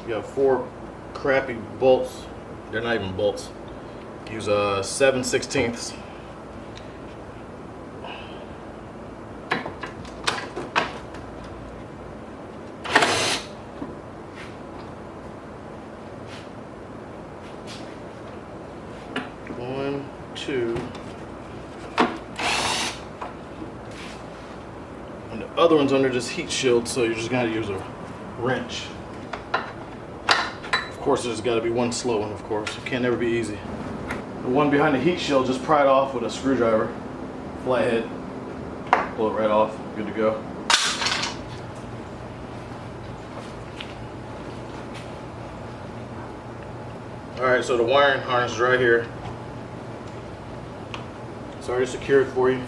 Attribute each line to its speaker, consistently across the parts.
Speaker 1: You got 4 crappy bolts. They're not even bolts. Use 7/16. One, two. And the other one's under this heat shield, so you're just gonna use a wrench. Of course, there's got to be one slow one. Of course, it can't never be easy. The one behind the heat shield, just pry it off with a screwdriver, flathead. Pull it right off. Good to go. All right, so the wiring harness is right here. It's already secured for you.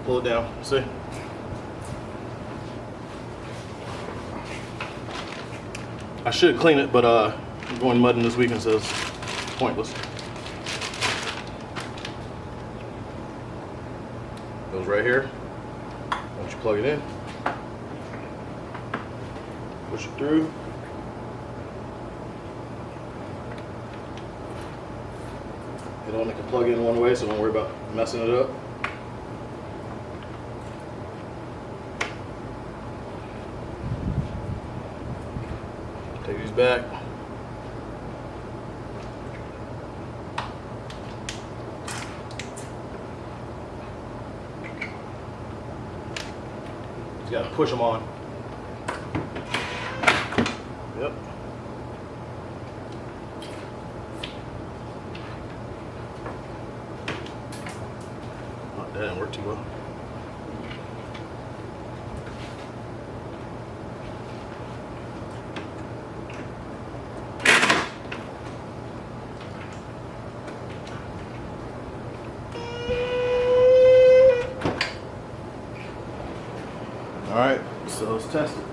Speaker 1: Pull it down. See? I should clean it, but I'm going mudding this weekend, so it's pointless. Goes right here. Once you plug it in, push it through. It only can plug in one way, so don't worry about messing it up. Take these back. You gotta push them on. Yep. Oh, that didn't work too well. All right, so let's test it.